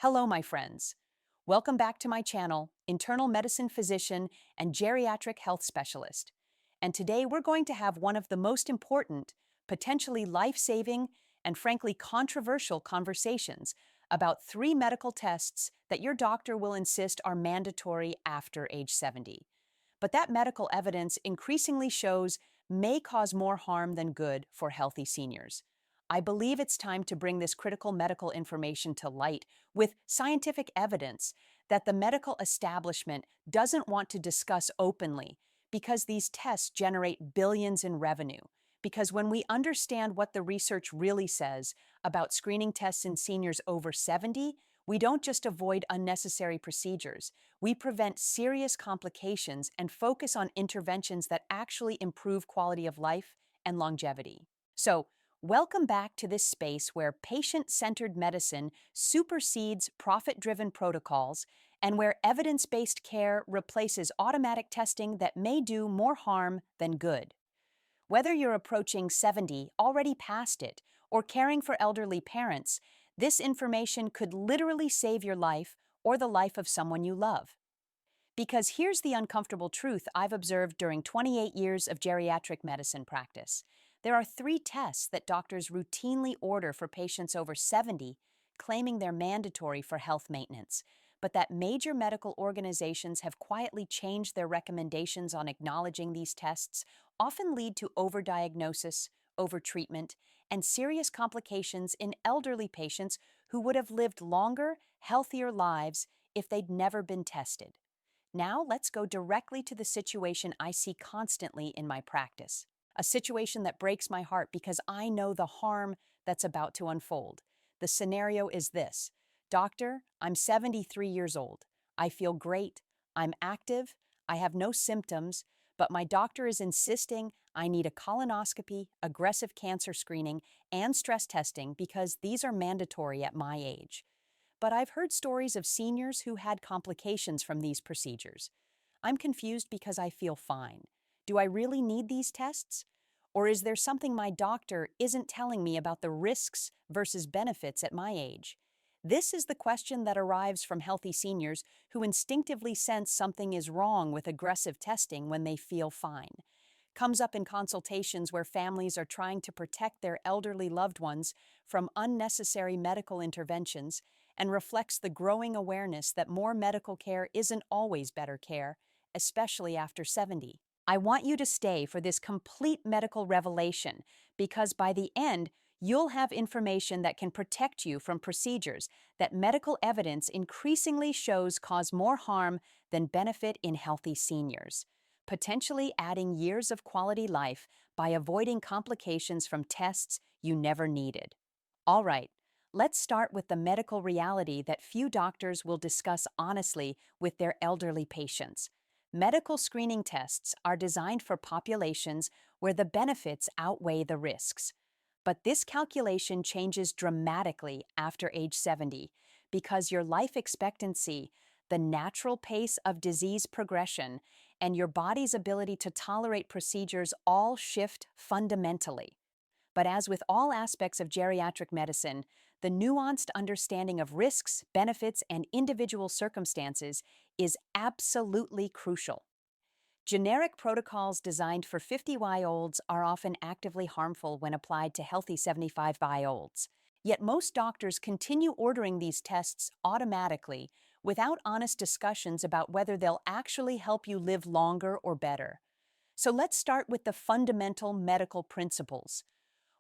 Hello, my friends. Welcome back to my channel, internal medicine physician and geriatric health specialist. And today we're going to have one of the most important, potentially life-saving, and frankly controversial conversations about three medical tests that your doctor will insist are mandatory after age 70. But that medical evidence increasingly shows may cause more harm than good for healthy seniors. I believe it's time to bring this critical medical information to light with scientific evidence that the medical establishment doesn't want to discuss openly because these tests generate billions in revenue. Because when we understand what the research really says about screening tests in seniors over 70, we don't just avoid unnecessary procedures. We prevent serious complications and focus on interventions that actually improve quality of life and longevity. So, welcome back to this space where patient-centered medicine supersedes profit-driven protocols and where evidence-based care replaces automatic testing that may do more harm than good. Whether you're approaching 70, already past it, or caring for elderly parents, this information could literally save your life or the life of someone you love. Because here's the uncomfortable truth I've observed during 28 years of geriatric medicine practice. There are three tests that doctors routinely order for patients over 70, claiming they're mandatory for health maintenance, but that major medical organizations have quietly changed their recommendations on acknowledging these tests, often lead to overdiagnosis, overtreatment, and serious complications in elderly patients who would have lived longer, healthier lives if they'd never been tested. Now let's go directly to the situation I see constantly in my practice. A situation that breaks my heart because I know the harm that's about to unfold. The scenario is this: Doctor, I'm 73 years old. I feel great. I'm active. I have no symptoms, but my doctor is insisting I need a colonoscopy, aggressive cancer screening, and stress testing because these are mandatory at my age. But I've heard stories of seniors who had complications from these procedures. I'm confused because I feel fine. Do I really need these tests? Or is there something my doctor isn't telling me about the risks versus benefits at my age? This is the question that arrives from healthy seniors who instinctively sense something is wrong with aggressive testing when they feel fine. Comes up in consultations where families are trying to protect their elderly loved ones from unnecessary medical interventions and reflects the growing awareness that more medical care isn't always better care, especially after 70. I want you to stay for this complete medical revelation because by the end, you'll have information that can protect you from procedures that medical evidence increasingly shows cause more harm than benefit in healthy seniors, potentially adding years of quality life by avoiding complications from tests you never needed. All right, let's start with the medical reality that few doctors will discuss honestly with their elderly patients. Medical screening tests are designed for populations where the benefits outweigh the risks. But this calculation changes dramatically after age 70 because your life expectancy, the natural pace of disease progression, and your body's ability to tolerate procedures all shift fundamentally. But as with all aspects of geriatric medicine, the nuanced understanding of risks, benefits, and individual circumstances is absolutely crucial. Generic protocols designed for 50-year-olds are often actively harmful when applied to healthy 75-year-olds. Yet most doctors continue ordering these tests automatically without honest discussions about whether they'll actually help you live longer or better. So let's start with the fundamental medical principles.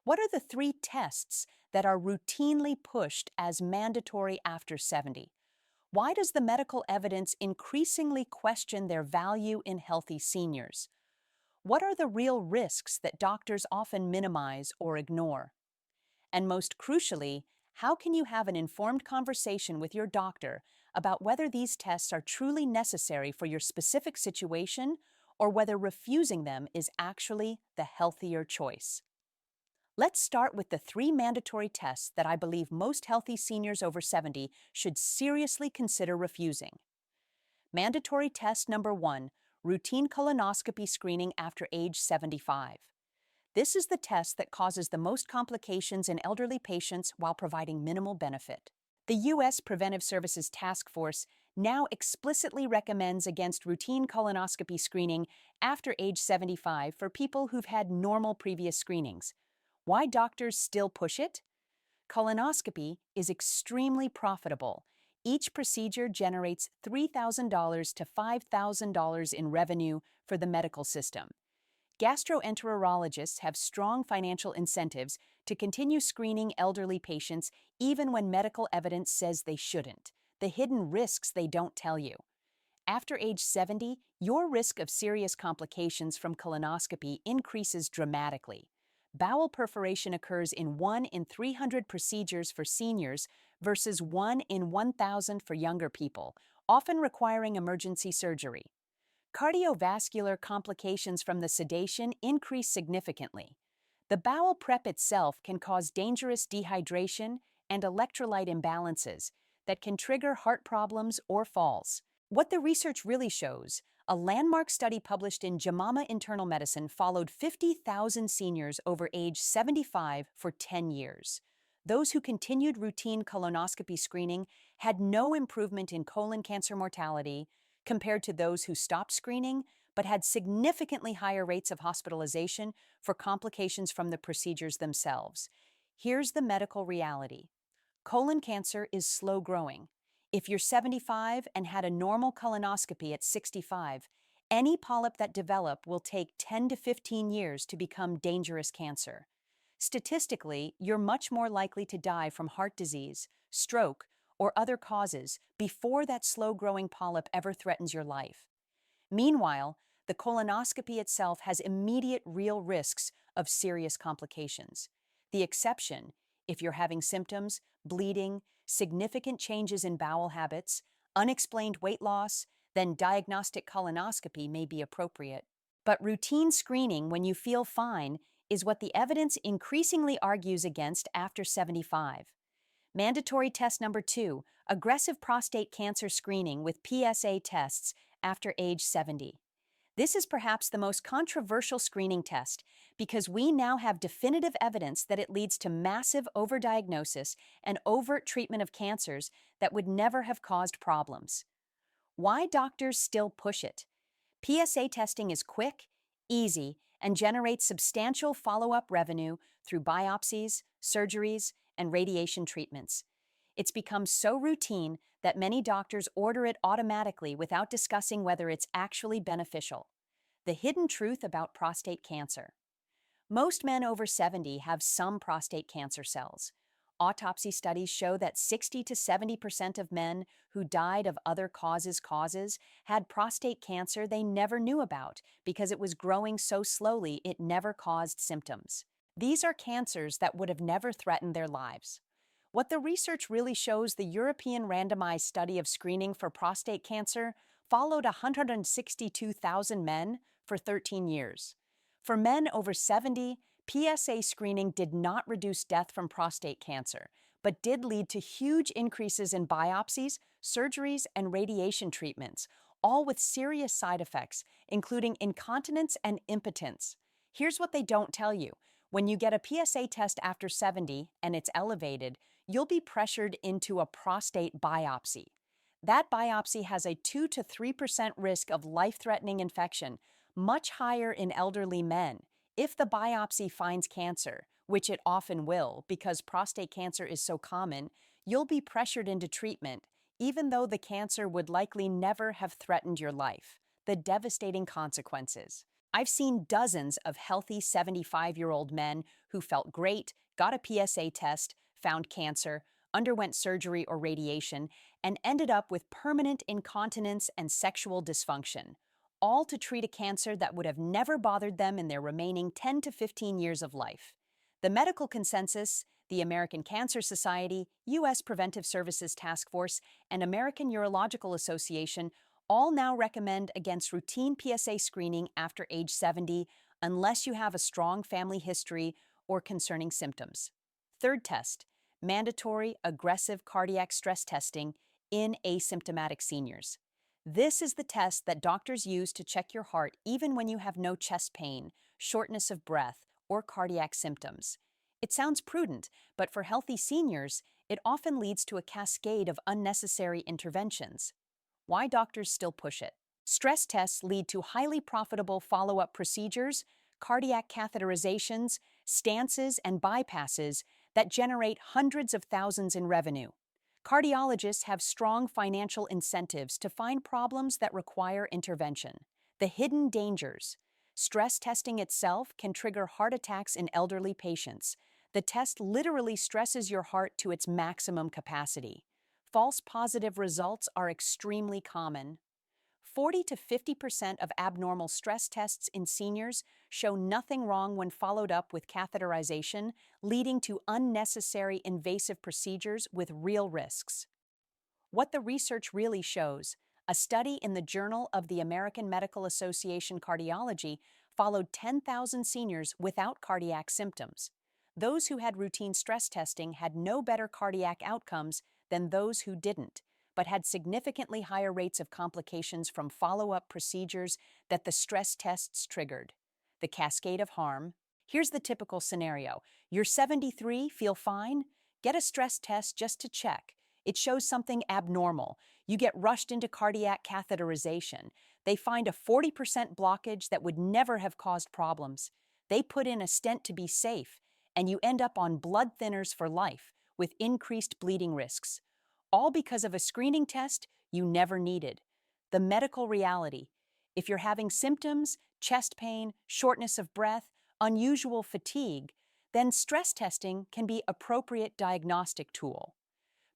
What are the three tests that are routinely pushed as mandatory after 70? Why does the medical evidence increasingly question their value in healthy seniors? What are the real risks that doctors often minimize or ignore? And most crucially, how can you have an informed conversation with your doctor about whether these tests are truly necessary for your specific situation or whether refusing them is actually the healthier choice? Let's start with the three mandatory tests that I believe most healthy seniors over 70 should seriously consider refusing. Mandatory test number 1, routine colonoscopy screening after age 75. This is the test that causes the most complications in elderly patients while providing minimal benefit. The U.S. Preventive Services Task Force now explicitly recommends against routine colonoscopy screening after age 75 for people who've had normal previous screenings. Why doctors still push it? Colonoscopy is extremely profitable. Each procedure generates $3,000 to $5,000 in revenue for the medical system. Gastroenterologists have strong financial incentives to continue screening elderly patients even when medical evidence says they shouldn't. The hidden risks they don't tell you. After age 70, your risk of serious complications from colonoscopy increases dramatically. Bowel perforation occurs in 1 in 300 procedures for seniors versus 1 in 1,000 for younger people, often requiring emergency surgery. Cardiovascular complications from the sedation increase significantly. The bowel prep itself can cause dangerous dehydration and electrolyte imbalances that can trigger heart problems or falls. What the research really shows, a landmark study published in JAMA Internal Medicine followed 50,000 seniors over age 75 for 10 years. Those who continued routine colonoscopy screening had no improvement in colon cancer mortality compared to those who stopped screening but had significantly higher rates of hospitalization for complications from the procedures themselves. Here's the medical reality. Colon cancer is slow growing. If you're 75 and had a normal colonoscopy at 65, any polyp that develop will take 10 to 15 years to become dangerous cancer. Statistically, you're much more likely to die from heart disease, stroke, or other causes before that slow-growing polyp ever threatens your life. Meanwhile, the colonoscopy itself has immediate real risks of serious complications. The exception, if you're having symptoms, bleeding, significant changes in bowel habits, unexplained weight loss, then diagnostic colonoscopy may be appropriate. But routine screening when you feel fine is what the evidence increasingly argues against after 75. Mandatory test number 2, aggressive prostate cancer screening with PSA tests after age 70. This is perhaps the most controversial screening test because we now have definitive evidence that it leads to massive overdiagnosis and overt treatment of cancers that would never have caused problems. Why doctors still push it? PSA testing is quick, easy, and generates substantial follow-up revenue through biopsies, surgeries, and radiation treatments. It's become so routine that many doctors order it automatically without discussing whether it's actually beneficial. The hidden truth about prostate cancer. Most men over 70 have some prostate cancer cells. Autopsy studies show that 60 to 70% of men who died of other causes had prostate cancer they never knew about because it was growing so slowly it never caused symptoms. These are cancers that would have never threatened their lives. What the research really shows, the European randomized study of screening for prostate cancer followed 162,000 men for 13 years. For men over 70, PSA screening did not reduce death from prostate cancer, but did lead to huge increases in biopsies, surgeries, and radiation treatments, all with serious side effects, including incontinence and impotence. Here's what they don't tell you. When you get a PSA test after 70 and it's elevated, you'll be pressured into a prostate biopsy. That biopsy has a 2 to 3% risk of life-threatening infection, much higher in elderly men. If the biopsy finds cancer, which it often will because prostate cancer is so common, you'll be pressured into treatment, even though the cancer would likely never have threatened your life. The devastating consequences. I've seen dozens of healthy 75-year-old men who felt great, got a PSA test, found cancer, underwent surgery or radiation, and ended up with permanent incontinence and sexual dysfunction, all to treat a cancer that would have never bothered them in their remaining 10 to 15 years of life. The medical consensus, the American Cancer Society, U.S. Preventive Services Task Force, and American Urological Association all now recommend against routine PSA screening after age 70 unless you have a strong family history or concerning symptoms. Third test, mandatory aggressive cardiac stress testing in asymptomatic seniors. This is the test that doctors use to check your heart even when you have no chest pain, shortness of breath, or cardiac symptoms. It sounds prudent, but for healthy seniors, it often leads to a cascade of unnecessary interventions. Why doctors still push it? Stress tests lead to highly profitable follow-up procedures, cardiac catheterizations, stances, and bypasses that generate hundreds of thousands in revenue. Cardiologists have strong financial incentives to find problems that require intervention. The hidden dangers. Stress testing itself can trigger heart attacks in elderly patients. The test literally stresses your heart to its maximum capacity. False positive results are extremely common. 40 to 50% of abnormal stress tests in seniors show nothing wrong when followed up with catheterization, leading to unnecessary invasive procedures with real risks. What the research really shows: a study in the Journal of the American Medical Association Cardiology followed 10,000 seniors without cardiac symptoms. Those who had routine stress testing had no better cardiac outcomes than those who didn't, but had significantly higher rates of complications from follow-up procedures that the stress tests triggered. The cascade of harm. Here's the typical scenario. You're 73, feel fine? Get a stress test just to check. It shows something abnormal. You get rushed into cardiac catheterization. They find a 40% blockage that would never have caused problems. They put in a stent to be safe, and you end up on blood thinners for life with increased bleeding risks. All because of a screening test you never needed. The medical reality. If you're having symptoms, chest pain, shortness of breath, unusual fatigue, then stress testing can be an appropriate diagnostic tool.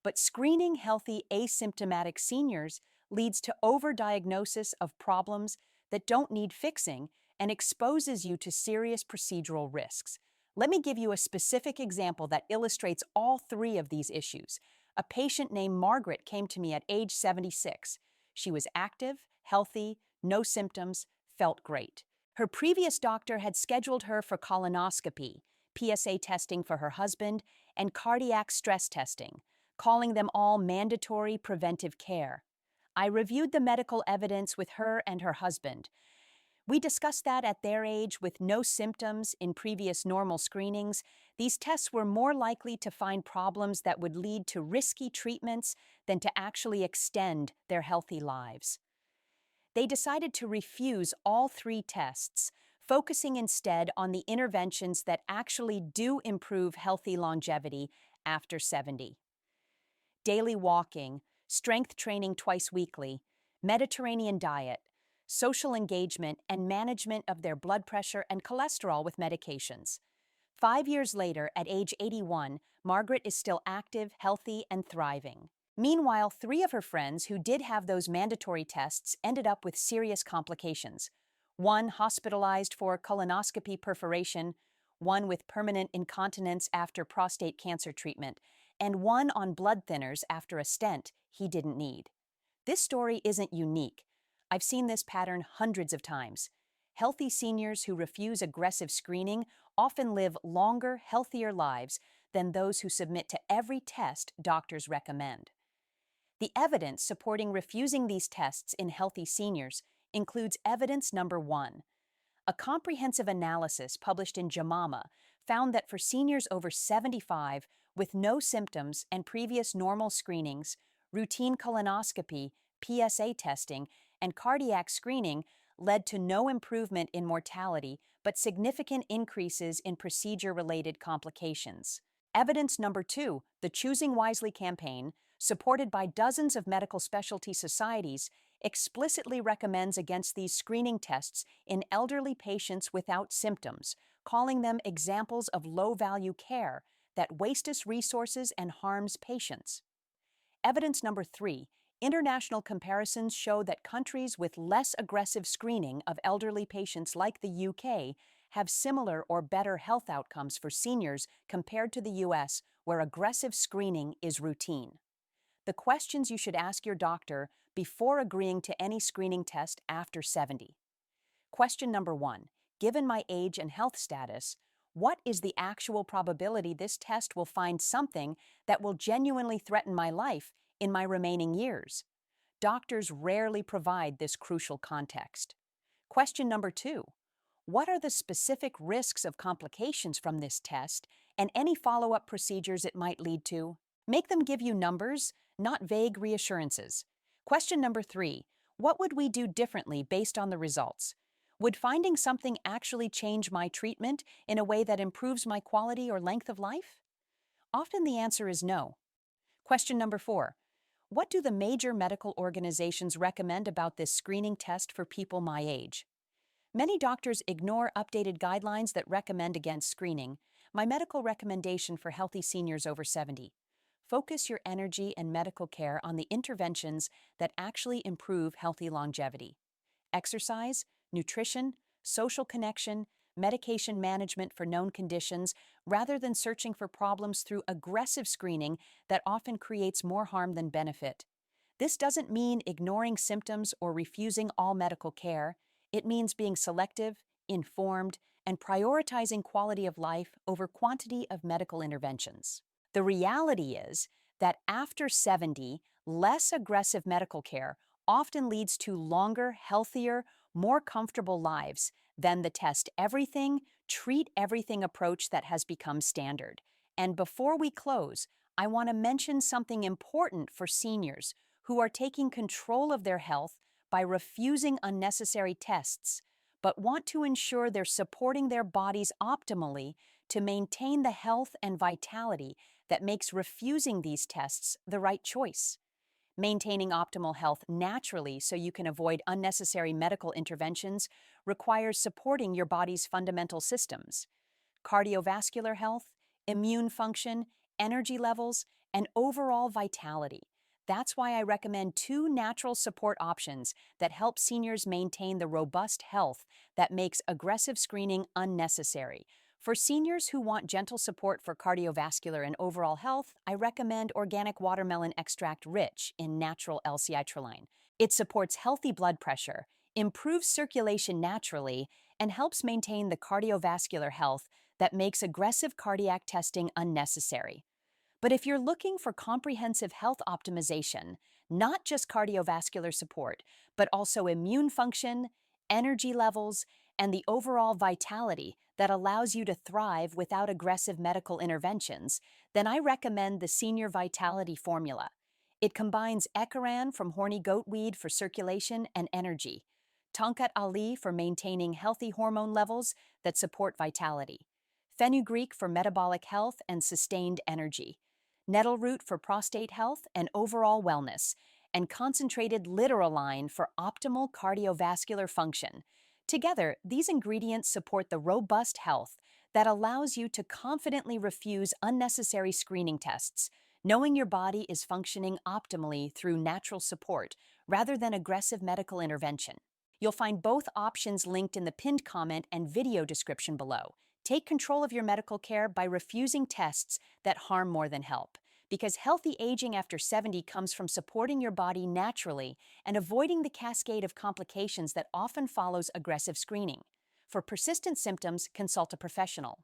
But screening healthy asymptomatic seniors leads to overdiagnosis of problems that don't need fixing and exposes you to serious procedural risks. Let me give you a specific example that illustrates all three of these issues. A patient named Margaret came to me at age 76. She was active, healthy, no symptoms, felt great. Her previous doctor had scheduled her for colonoscopy, PSA testing for her husband, and cardiac stress testing, calling them all mandatory preventive care. I reviewed the medical evidence with her and her husband. We discussed that at their age, with no symptoms in previous normal screenings, these tests were more likely to find problems that would lead to risky treatments than to actually extend their healthy lives. They decided to refuse all three tests, focusing instead on the interventions that actually do improve healthy longevity after 70. Daily walking, strength training twice weekly, Mediterranean diet, social engagement, and management of their blood pressure and cholesterol with medications. 5 years later, at age 81, Margaret is still active, healthy, and thriving. Meanwhile, 3 of her friends who did have those mandatory tests ended up with serious complications. One hospitalized for colonoscopy perforation, one with permanent incontinence after prostate cancer treatment, and one on blood thinners after a stent he didn't need. This story isn't unique. I've seen this pattern hundreds of times. Healthy seniors who refuse aggressive screening often live longer, healthier lives than those who submit to every test doctors recommend. The evidence supporting refusing these tests in healthy seniors includes evidence number 1. A comprehensive analysis published in JAMA found that for seniors over 75 with no symptoms and previous normal screenings, routine colonoscopy, PSA testing, and cardiac screening led to no improvement in mortality but significant increases in procedure-related complications. Evidence number 2, the Choosing Wisely campaign, supported by dozens of medical specialty societies, explicitly recommends against these screening tests in elderly patients without symptoms, calling them examples of low-value care that wastes resources and harms patients. Evidence number 3, international comparisons show that countries with less aggressive screening of elderly patients like the UK have similar or better health outcomes for seniors compared to the US, where aggressive screening is routine. The questions you should ask your doctor before agreeing to any screening test after 70. Question number 1. Given my age and health status, what is the actual probability this test will find something that will genuinely threaten my life in my remaining years? Doctors rarely provide this crucial context. Question number 2. What are the specific risks of complications from this test and any follow-up procedures it might lead to? Make them give you numbers, not vague reassurances. Question number 3. What would we do differently based on the results? Would finding something actually change my treatment in a way that improves my quality or length of life? Often the answer is no. Question number 4. What do the major medical organizations recommend about this screening test for people my age? Many doctors ignore updated guidelines that recommend against screening. My medical recommendation for healthy seniors over 70. Focus your energy and medical care on the interventions that actually improve healthy longevity. Exercise, nutrition, social connection, medication management for known conditions, rather than searching for problems through aggressive screening that often creates more harm than benefit. This doesn't mean ignoring symptoms or refusing all medical care. It means being selective, informed, and prioritizing quality of life over quantity of medical interventions. The reality is that after 70, less aggressive medical care often leads to longer, healthier, more comfortable lives than the test everything, treat everything approach that has become standard. And before we close, I want to mention something important for seniors who are taking control of their health by refusing unnecessary tests, but want to ensure they're supporting their bodies optimally to maintain the health and vitality that makes refusing these tests the right choice. Maintaining optimal health naturally so you can avoid unnecessary medical interventions requires supporting your body's fundamental systems: cardiovascular health, immune function, energy levels, and overall vitality. That's why I recommend two natural support options that help seniors maintain the robust health that makes aggressive screening unnecessary. For seniors who want gentle support for cardiovascular and overall health, I recommend organic watermelon extract rich in natural L-citrulline. It supports healthy blood pressure, improves circulation naturally, and helps maintain the cardiovascular health that makes aggressive cardiac testing unnecessary. But if you're looking for comprehensive health optimization, not just cardiovascular support, but also immune function, energy levels, and the overall vitality that allows you to thrive without aggressive medical interventions, then I recommend the Senior Vitality Formula. It combines Ekaran from horny goatweed for circulation and energy, Tonkat Ali for maintaining healthy hormone levels that support vitality, fenugreek for metabolic health and sustained energy, nettle root for prostate health and overall wellness, and concentrated lideralign for optimal cardiovascular function. Together, these ingredients support the robust health that allows you to confidently refuse unnecessary screening tests, knowing your body is functioning optimally through natural support rather than aggressive medical intervention. You'll find both options linked in the pinned comment and video description below. Take control of your medical care by refusing tests that harm more than help, because healthy aging after 70 comes from supporting your body naturally and avoiding the cascade of complications that often follows aggressive screening. For persistent symptoms, consult a professional.